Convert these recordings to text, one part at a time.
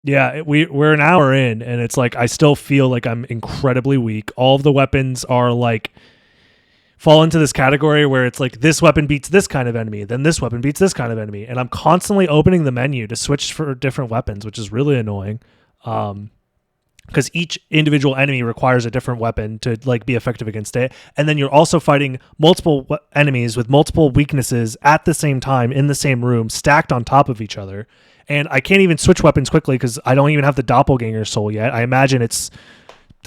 Yeah, we're an hour in, and it's like I still feel like I'm incredibly weak. All of the weapons are like fall into this category where it's like this weapon beats this kind of enemy, then this weapon beats this kind of enemy, and I'm constantly opening the menu to switch for different weapons, which is really annoying. Because each individual enemy requires a different weapon to like be effective against it, and then you're also fighting multiple enemies with multiple weaknesses at the same time in the same room, stacked on top of each other. And I can't even switch weapons quickly because I don't even have the doppelganger soul yet. I imagine it's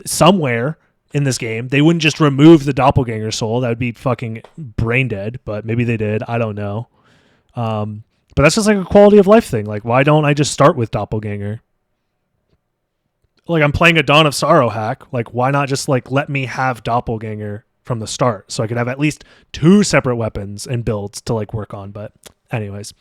somewhere in this game. They wouldn't just remove the doppelganger soul. That would be fucking brain dead, but maybe they did. I don't know. But that's just like a quality of life thing. Like, why don't I just start with doppelganger? Like, I'm playing a Dawn of Sorrow hack. Like, why not just like let me have doppelganger from the start so I could have at least 2 separate weapons and builds to like work on? But anyways,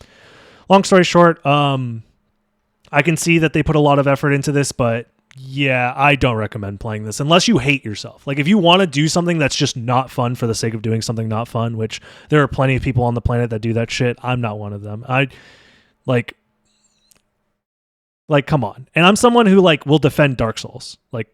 long story short, I can see that they put a lot of effort into this, but yeah, I don't recommend playing this unless you hate yourself. Like, if you want to do something that's just not fun for the sake of doing something not fun, which there are plenty of people on the planet that do that shit. I'm not one of them. I like come on. And I'm someone who like will defend Dark Souls like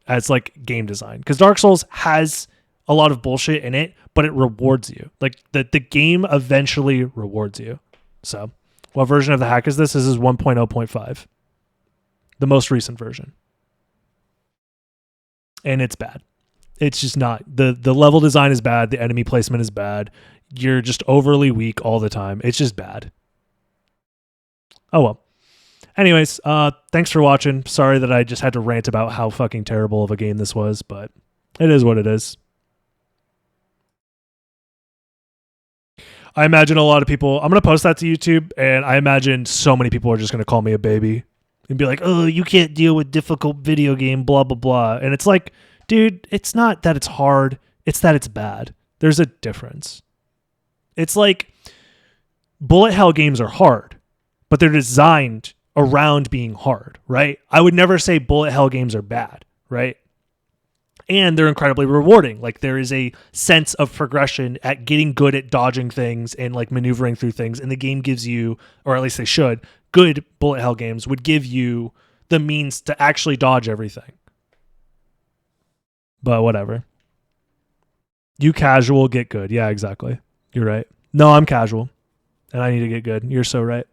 as like game design, because Dark Souls has a lot of bullshit in it, but it rewards you. Like the game eventually rewards you. So what version of the hack is this? This is 1.0.5, the most recent version. And it's bad. It's just not. The level design is bad. The enemy placement is bad. You're just overly weak all the time. It's just bad. Oh well. Anyways, thanks for watching. Sorry that I just had to rant about how fucking terrible of a game this was, but it is what it is. I imagine a lot of people, I'm going to post that to YouTube, and I imagine so many people are just going to call me a baby and be like, oh, you can't deal with difficult video game, blah, blah, blah. And it's like, dude, it's not that it's hard. It's that it's bad. There's a difference. It's like bullet hell games are hard, but they're designed around being hard, right? I would never say bullet hell games are bad, right? And they're incredibly rewarding. Like, there is a sense of progression at getting good at dodging things and like maneuvering through things. And the game gives you, or at least they should, good bullet hell games would give you the means to actually dodge everything. But whatever. You casual, get good. Yeah, exactly. You're right. No, I'm casual and I need to get good. You're so right.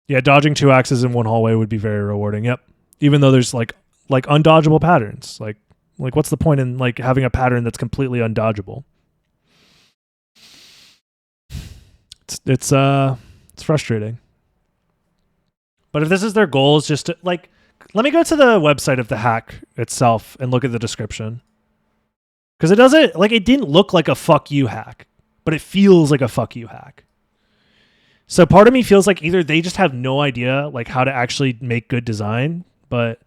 Yeah, dodging 2 axes in one hallway would be very rewarding. Yep. Even though there's like undodgeable patterns. Like what's the point in like having a pattern that's completely undodgeable? It's frustrating. But if this is their goal, is just to, like, let me go to the website of the hack itself and look at the description. Because it doesn't, like, it didn't look like a fuck you hack, but it feels like a fuck you hack. So part of me feels like either they just have no idea like how to actually make good design, but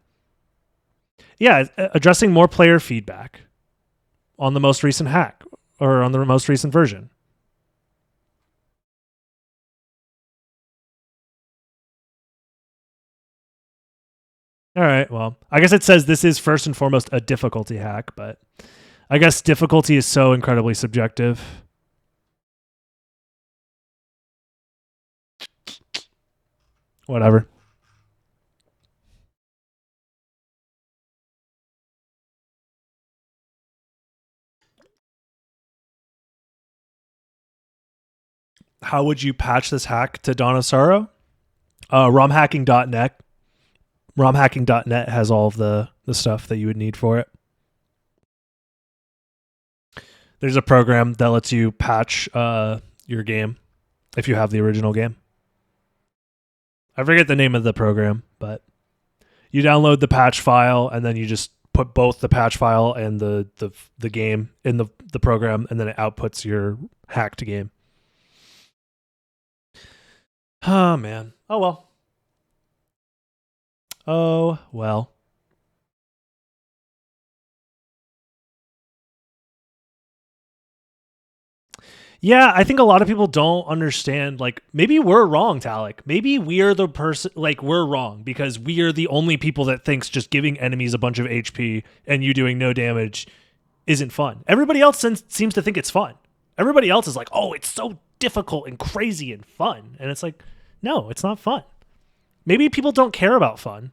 yeah, addressing more player feedback on the most recent hack or on the most recent version. All right, well, I guess it says this is first and foremost a difficulty hack, but I guess difficulty is so incredibly subjective. Whatever. How would you patch this hack to Dawn of Sorrow? Romhacking.net. Romhacking.net has all of the stuff that you would need for it. There's a program that lets you patch your game if you have the original game. I forget the name of the program, but you download the patch file and then you just put both the patch file and the game in the program, and then it outputs your hacked game. Oh, man. Oh, well. Oh, well. Yeah, I think a lot of people don't understand. Like, maybe we're wrong, Talik. Maybe we're the person, like, we're wrong because we are the only people that thinks just giving enemies a bunch of HP and you doing no damage isn't fun. Everybody else seems to think it's fun. Everybody else is like, oh, it's so difficult and crazy and fun. And it's like, No, it's not fun. Maybe people don't care about fun.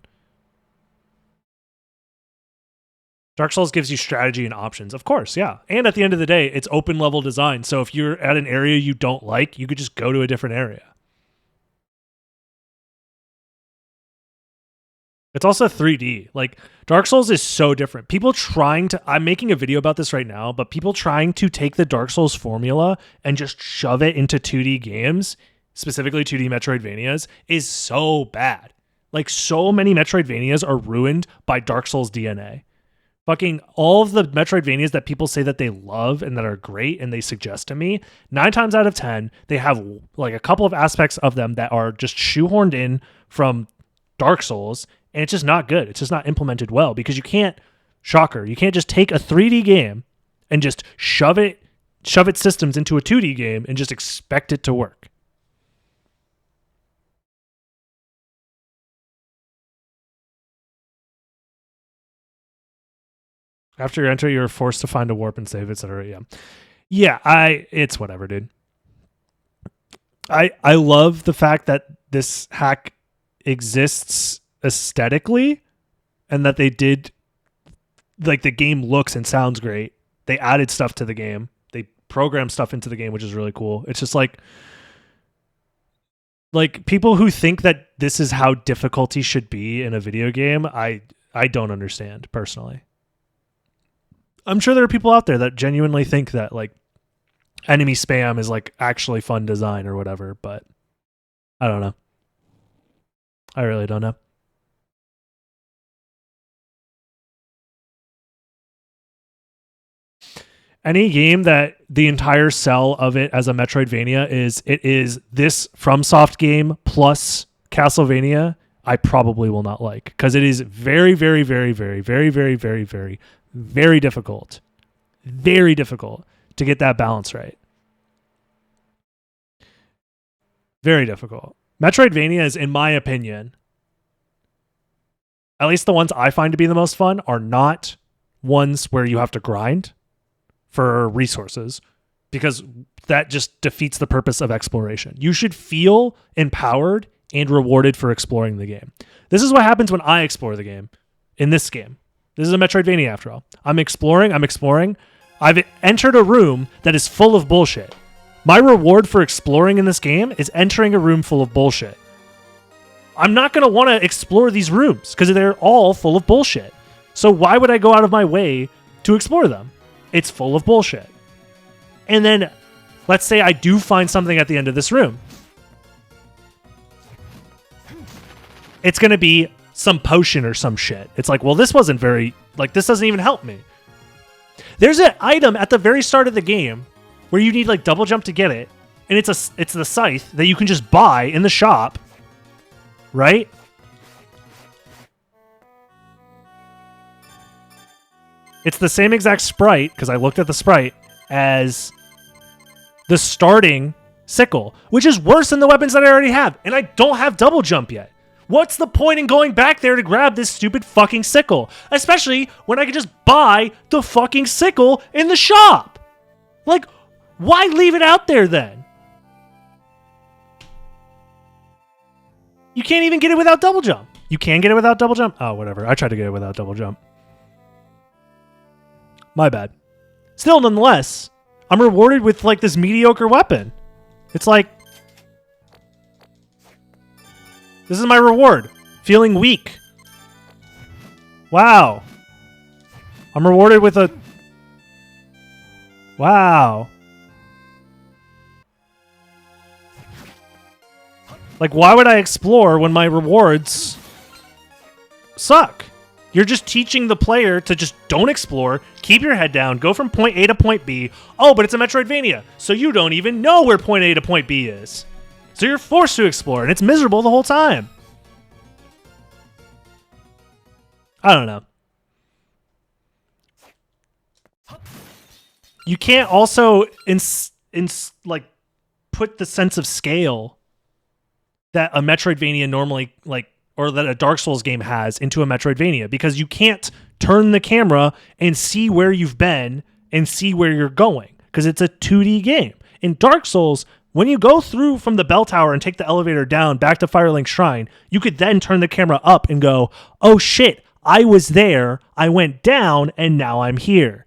Dark Souls gives you strategy and options. Of course, yeah. And at the end of the day, it's open level design. So if you're at an area you don't like, you could just go to a different area. It's also 3D. Like, Dark Souls is so different. People trying to, I'm making a video about this right now, but people trying to take the Dark Souls formula and just shove it into 2D games, specifically 2D Metroidvanias, is so bad. Like, so many Metroidvanias are ruined by Dark Souls DNA. Fucking all of the Metroidvanias that people say that they love and that are great and they suggest to me, 9 times out of 10, they have like a couple of aspects of them that are just shoehorned in from Dark Souls, and it's just not good. It's just not implemented well because you can't, shocker, you can't just take a 3D game and just shove its systems into a 2D game and just expect it to work. After you enter, you're forced to find a warp and save, etc. Yeah, it's whatever, dude. I love the fact that this hack exists aesthetically and that they did, like, the game looks and sounds great. They added stuff to the game. They programmed stuff into the game, which is really cool. It's just like people who think that this is how difficulty should be in a video game, I don't understand personally. I'm sure there are people out there that genuinely think that like enemy spam is like actually fun design or whatever, but I don't know. I really don't know. Any game that the entire sell of it as a Metroidvania is this FromSoft game plus Castlevania, I probably will not like because it is very, very, very, very, very, very, very, very, very difficult to get that balance right. Very difficult. Metroidvanias, in my opinion, at least the ones I find to be the most fun, are not ones where you have to grind for resources because that just defeats the purpose of exploration. You should feel empowered and rewarded for exploring the game. This is what happens when I explore the game in this game. This is a Metroidvania after all. I'm exploring. I've entered a room that is full of bullshit. My reward for exploring in this game is entering a room full of bullshit. I'm not going to want to explore these rooms because they're all full of bullshit. So why would I go out of my way to explore them? It's full of bullshit. And then let's say I do find something at the end of this room. It's going to be some potion or some shit. It's like, well, this wasn't very, like, this doesn't even help me. There's an item at the very start of the game where you need like double jump to get it, and it's the scythe that you can just buy in the shop, right? It's the same exact sprite, because I looked at the sprite, as the starting sickle, which is worse than the weapons that I already have, and I don't have double jump yet. What's the point in going back there to grab this stupid fucking sickle? Especially when I can just buy the fucking sickle in the shop. Like, why leave it out there then? You can't even get it without double jump. You can get it without double jump? Oh, whatever. I tried to get it without double jump. My bad. Still, nonetheless, I'm rewarded with like this mediocre weapon. It's like, this is my reward. Feeling weak. Wow. I'm rewarded with a... Wow. Like, why would I explore when my rewards suck? You're just teaching the player to just don't explore, keep your head down, go from point A to point B. Oh, but it's a Metroidvania, so you don't even know where point A to point B is. So you're forced to explore, and it's miserable the whole time. I don't know. You can't also like put the sense of scale that a Metroidvania normally or that a Dark Souls game has into a Metroidvania, because you can't turn the camera and see where you've been and see where you're going because it's a 2D game. In Dark Souls, When you go through from the bell tower and take the elevator down back to Firelink Shrine, you could then turn the camera up and go, oh shit, I was there, I went down, and now I'm here.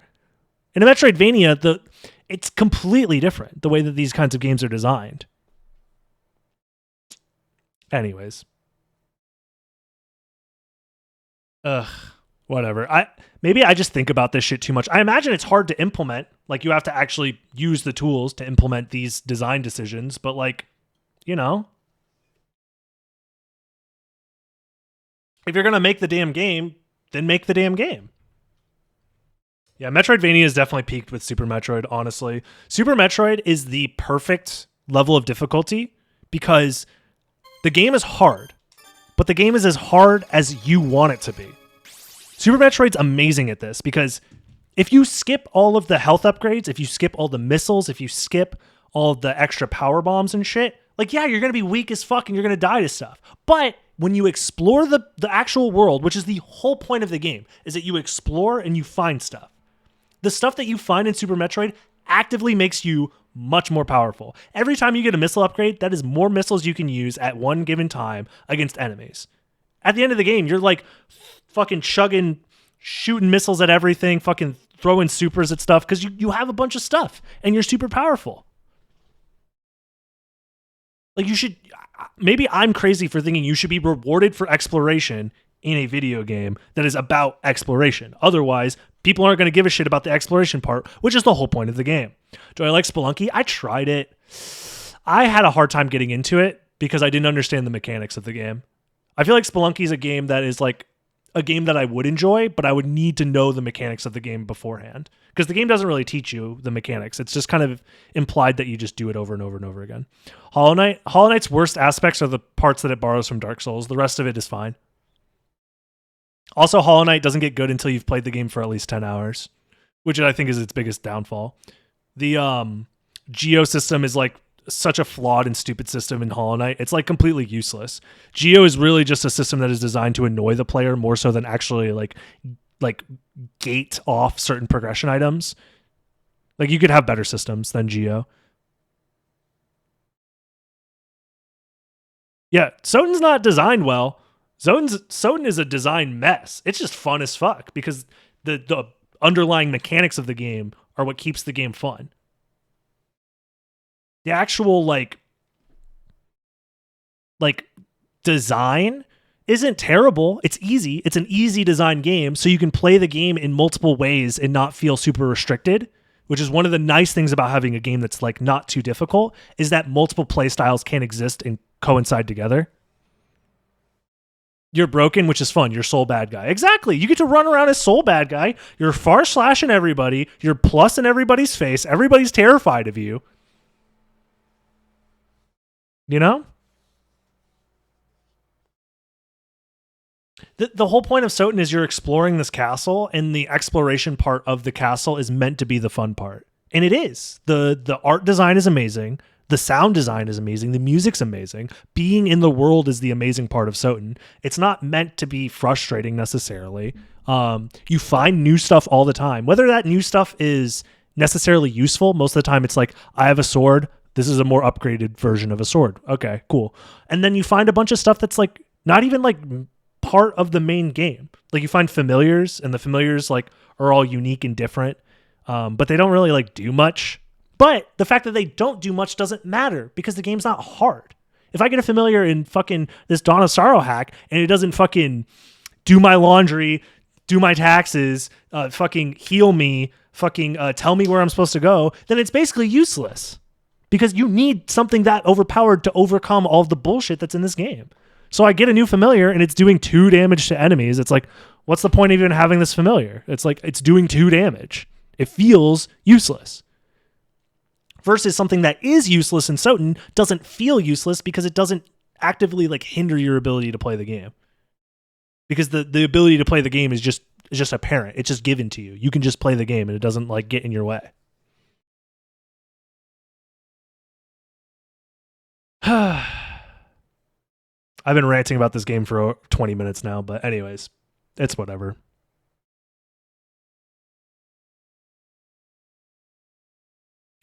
In a Metroidvania, it's completely different, the way that these kinds of games are designed. Anyways. Whatever. Maybe I just think about this shit too much. I imagine it's hard to implement. Like, you have to actually use the tools to implement these design decisions, but like, you know, if you're going to make the damn game, then make the damn game. Yeah, Metroidvania is definitely peaked with Super Metroid, honestly. Super Metroid is the perfect level of difficulty because the game is hard, but the game is as hard as you want it to be. Super Metroid's amazing at this because if you skip all of the health upgrades, if you skip all the missiles, if you skip all of the extra power bombs and shit, like, yeah, you're going to be weak as fuck and you're going to die to stuff. But when you explore the actual world, which is the whole point of the game, is that you explore and you find stuff. The stuff that you find in Super Metroid actively makes you much more powerful. Every time you get a missile upgrade, that is more missiles you can use at one given time against enemies. At the end of the game, you're like fucking chugging, shooting missiles at everything, fucking throwing supers at stuff because you have a bunch of stuff and you're super powerful. Like, you should, maybe I'm crazy for thinking you should be rewarded for exploration in a video game that is about exploration. Otherwise, people aren't going to give a shit about the exploration part, which is the whole point of the game. Do I like Spelunky? I tried it. I had a hard time getting into it because I didn't understand the mechanics of the game. I feel like Spelunky is a game that is like a game that I would enjoy, but I would need to know the mechanics of the game beforehand because the game doesn't really teach you the mechanics. It's just kind of implied that you just do it over and over and over again. Hollow Knight's worst aspects are the parts that it borrows from Dark Souls. The rest of it is fine. Also, Hollow Knight doesn't get good until you've played the game for at least 10 hours, which I think is its biggest downfall. The Geo system is like such a flawed and stupid system in Hollow Knight. It's like completely useless. Geo is really just a system that is designed to annoy the player more so than actually like gate off certain progression items. Like, you could have better systems than Geo. Yeah, Soten's not designed well. Soten is a design mess. It's just fun as fuck because the underlying mechanics of the game are what keeps the game fun. The actual like design isn't terrible. It's easy. It's an easy design game, so you can play the game in multiple ways and not feel super restricted, which is one of the nice things about having a game that's like not too difficult, is that multiple play styles can exist and coincide together. You're broken, which is fun. You're soul bad guy. Exactly. You get to run around as soul bad guy. You're far slashing everybody. You're plus in everybody's face. Everybody's terrified of you. You know? The whole point of Soten is you're exploring this castle, and the exploration part of the castle is meant to be the fun part. And it is. The art design is amazing. The sound design is amazing. The music's amazing. Being in the world is the amazing part of Soten. It's not meant to be frustrating necessarily. You find new stuff all the time. Whether that new stuff is necessarily useful, most of the time it's like, I have a sword. This is a more upgraded version of a sword. Okay, cool. And then you find a bunch of stuff that's like not even like part of the main game. Like, you find familiars, and the familiars like are all unique and different, but they don't really like do much. But the fact that they don't do much doesn't matter because the game's not hard. If I get a familiar in fucking this Dawn of Sorrow hack and it doesn't fucking do my laundry, do my taxes, fucking heal me, fucking tell me where I'm supposed to go, then it's basically useless because you need something that overpowered to overcome all of the bullshit that's in this game. So I get a new familiar and it's doing 2 damage to enemies. It's like, what's the point of even having this familiar? It's like, it's doing 2 damage. It feels useless. Versus something that is useless in Soten doesn't feel useless because it doesn't actively like hinder your ability to play the game. Because the ability to play the game is just apparent. It's just given to you. You can just play the game and it doesn't like get in your way. I've been ranting about this game for 20 minutes now, but anyways, it's whatever.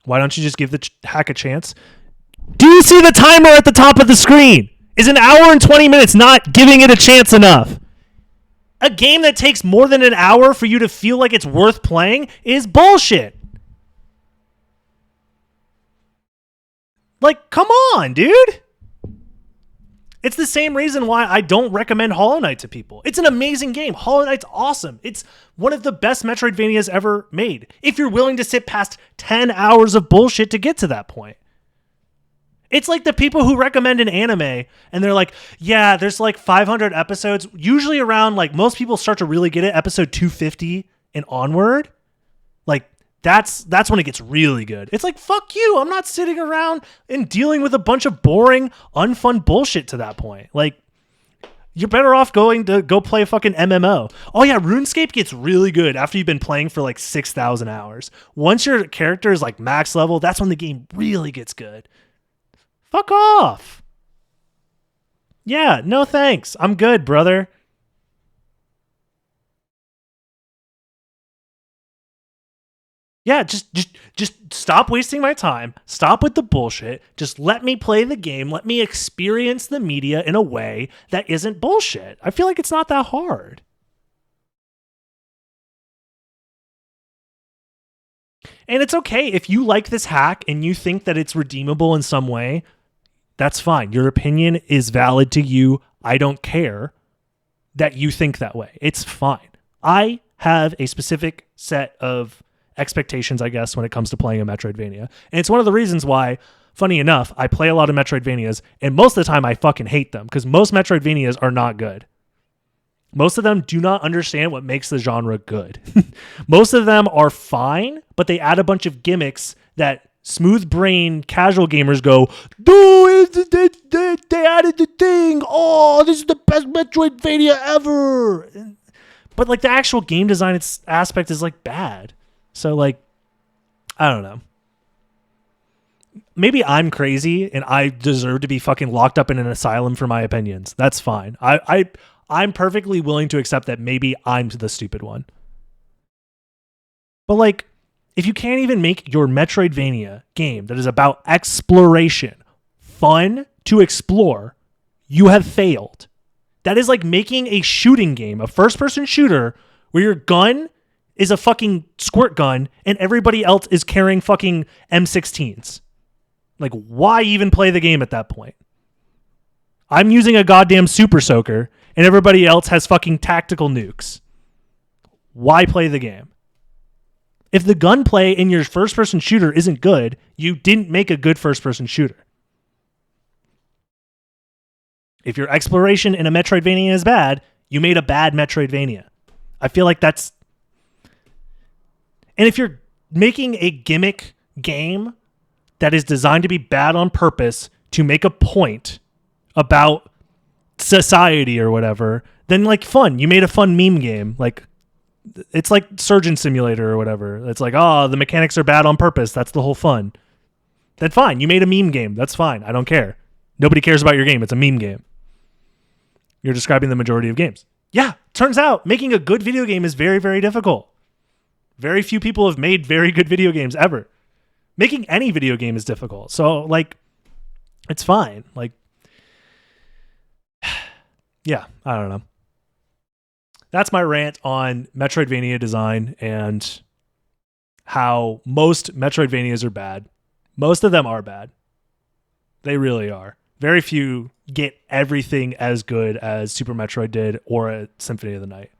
Why don't you just give the hack a chance? Do you see the timer at the top of the screen? Is an hour and 20 minutes not giving it a chance enough? A game that takes more than an hour for you to feel like it's worth playing is bullshit. Like, come on, dude. It's the same reason why I don't recommend Hollow Knight to people. It's an amazing game. Hollow Knight's awesome. It's one of the best Metroidvanias ever made. If you're willing to sit past 10 hours of bullshit to get to that point. It's like the people who recommend an anime and they're like, yeah, there's like 500 episodes. Usually around, like, most people start to really get it, episode 250 and onward. Like, that's when it gets really good. It's like, fuck you. I'm not sitting around and dealing with a bunch of boring, unfun bullshit to that point. Like, you're better off going to go play a fucking MMO. Oh yeah, RuneScape gets really good after you've been playing for like 6,000 hours. Once your character is like max level, that's when the game really gets good. Fuck off. Yeah, no thanks. I'm good, brother. Yeah, just stop wasting my time. Stop with the bullshit. Just let me play the game. Let me experience the media in a way that isn't bullshit. I feel like it's not that hard. And it's okay if you like this hack and you think that it's redeemable in some way. That's fine. Your opinion is valid to you. I don't care that you think that way. It's fine. I have a specific set of expectations, I guess, when it comes to playing a Metroidvania. And it's one of the reasons why, funny enough, I play a lot of Metroidvanias, and most of the time I fucking hate them, because most Metroidvanias are not good. Most of them do not understand what makes the genre good. Most of them are fine, but they add a bunch of gimmicks that smooth brain casual gamers go, dude, they added the thing. Oh, this is the best Metroidvania ever. But like the actual game design aspect is like bad. So, like, I don't know. Maybe I'm crazy and I deserve to be fucking locked up in an asylum for my opinions. That's fine. I'm perfectly willing to accept that maybe I'm the stupid one. But, like, if you can't even make your Metroidvania game that is about exploration fun to explore, you have failed. That is like making a shooting game, a first-person shooter, where your gun is a fucking squirt gun and everybody else is carrying fucking M16s. Like, why even play the game at that point? I'm using a goddamn super soaker and everybody else has fucking tactical nukes. Why play the game? If the gunplay in your first-person shooter isn't good, you didn't make a good first-person shooter. If your exploration in a Metroidvania is bad, you made a bad Metroidvania. I feel like that's... And if you're making a gimmick game that is designed to be bad on purpose to make a point about society or whatever, then like fun. You made a fun meme game. Like, it's like Surgeon Simulator or whatever. It's like, oh, the mechanics are bad on purpose. That's the whole fun. Then fine. You made a meme game. That's fine. I don't care. Nobody cares about your game. It's a meme game. You're describing the majority of games. Yeah, turns out making a good video game is very, very difficult. Very few people have made very good video games ever. Making any video game is difficult. So, like, it's fine. Like, yeah, I don't know. That's my rant on Metroidvania design and how most Metroidvanias are bad. Most of them are bad. They really are. Very few get everything as good as Super Metroid did or a Symphony of the Night.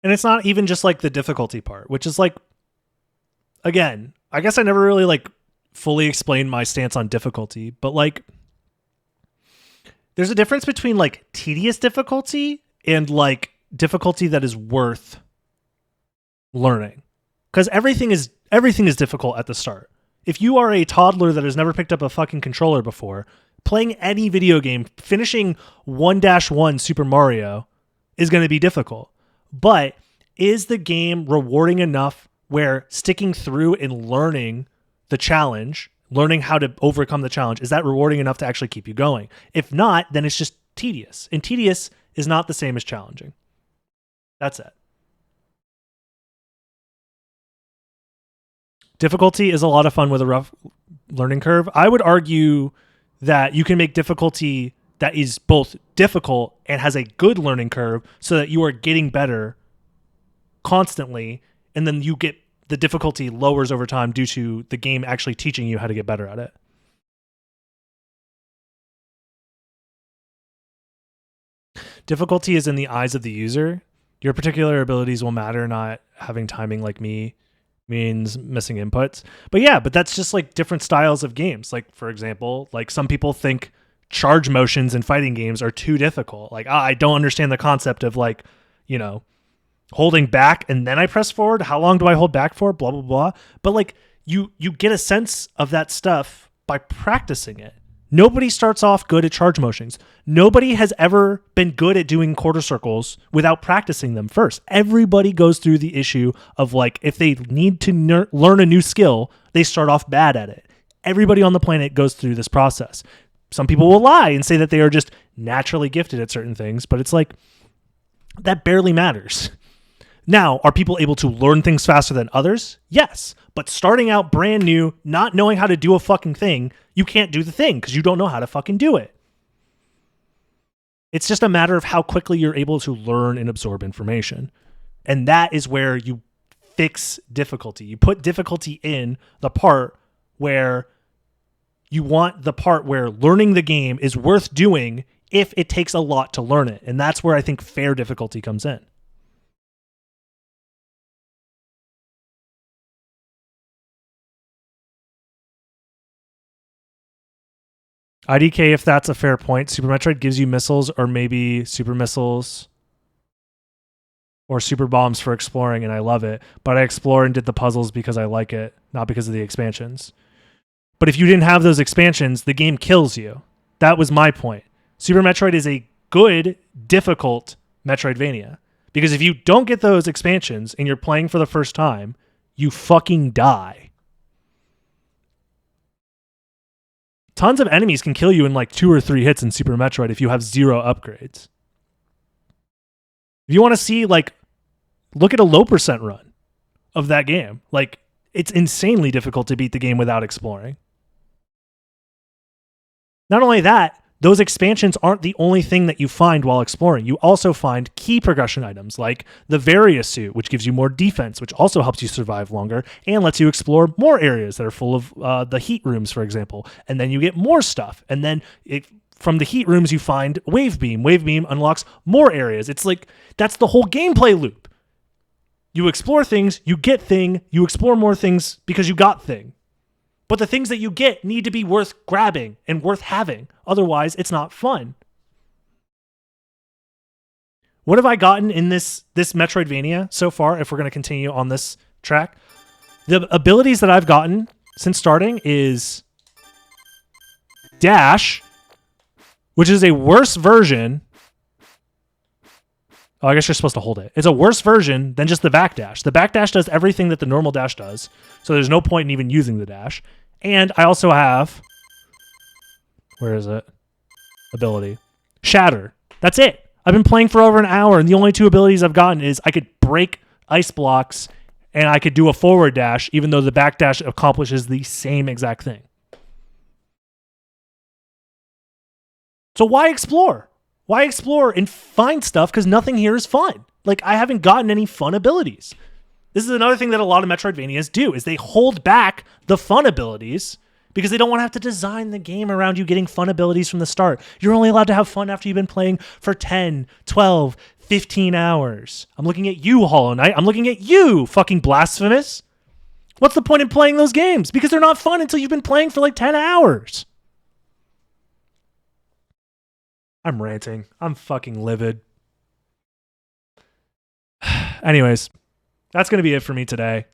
And it's not even just like the difficulty part, which is like, again, I guess I never really like fully explained my stance on difficulty, but like there's a difference between like tedious difficulty and like difficulty that is worth learning. Because everything is difficult at the start. If you are a toddler that has never picked up a fucking controller before, playing any video game, finishing 1-1 Super Mario is going to be difficult. But is the game rewarding enough where sticking through and learning the challenge, learning how to overcome the challenge, is that rewarding enough to actually keep you going? If not, then it's just tedious. And tedious is not the same as challenging. That's it. Difficulty is a lot of fun with a rough learning curve. I would argue that you can make difficulty that is both difficult and has a good learning curve so that you are getting better constantly, and then you get the difficulty lowers over time due to the game actually teaching you how to get better at it. Difficulty is in the eyes of the user. Your particular abilities will matter, not having timing like me means missing inputs. But that's just like different styles of games. Like, for example, like some people think charge motions in fighting games are too difficult. Like, I don't understand the concept of like, holding back and then I press forward. How long do I hold back for? Blah, blah, blah. But like you get a sense of that stuff by practicing it. Nobody starts off good at charge motions. Nobody has ever been good at doing quarter circles without practicing them first. Everybody goes through the issue of like, if they need to learn a new skill, they start off bad at it. Everybody on the planet goes through this process. Some people will lie and say that they are just naturally gifted at certain things, but it's like, that barely matters. Now, are people able to learn things faster than others? Yes. But starting out brand new, not knowing how to do a fucking thing, you can't do the thing because you don't know how to fucking do it. It's just a matter of how quickly you're able to learn and absorb information. And that is where you fix difficulty. You put difficulty in the part where you want the part where learning the game is worth doing if it takes a lot to learn it. And that's where I think fair difficulty comes in. IDK, if that's a fair point, Super Metroid gives you missiles or maybe super missiles or super bombs for exploring, and I love it. But I explore and did the puzzles because I like it, not because of the expansions. But if you didn't have those expansions, the game kills you. That was my point. Super Metroid is a good, difficult Metroidvania. Because if you don't get those expansions and you're playing for the first time, you fucking die. Tons of enemies can kill you in like 2 or 3 hits in Super Metroid if you have 0 upgrades. If you want to see, like, look at a low percent run of that game. Like, it's insanely difficult to beat the game without exploring. Not only that, those expansions aren't the only thing that you find while exploring. You also find key progression items like the Varia suit, which gives you more defense, which also helps you survive longer and lets you explore more areas that are full of the heat rooms, for example. And then you get more stuff. And then from the heat rooms, you find Wave Beam. Wave Beam unlocks more areas. It's like, that's the whole gameplay loop. You explore things, you get thing, you explore more things because you got thing. But the things that you get need to be worth grabbing and worth having. Otherwise, it's not fun. What have I gotten in this Metroidvania so far, if we're going to continue on this track? The abilities that I've gotten since starting is Dash, which is a worse version. Oh, I guess you're supposed to hold it. It's a worse version than just the backdash. The backdash does everything that the normal dash does, so there's no point in even using the dash. And I also have, where is it? Ability. Shatter. That's it. I've been playing for over an hour, and the only 2 abilities I've gotten is I could break ice blocks, and I could do a forward dash, even though the backdash accomplishes the same exact thing. So why explore? Why explore and find stuff? Because nothing here is fun. Like, I haven't gotten any fun abilities. This is another thing that a lot of Metroidvanias do, is they hold back the fun abilities because they don't want to have to design the game around you getting fun abilities from the start. You're only allowed to have fun after you've been playing for 10, 12, 15 hours. I'm looking at you, Hollow Knight. I'm looking at you, fucking Blasphemous. What's the point in playing those games? Because they're not fun until you've been playing for like 10 hours. I'm ranting. I'm fucking livid. Anyways, that's going to be it for me today.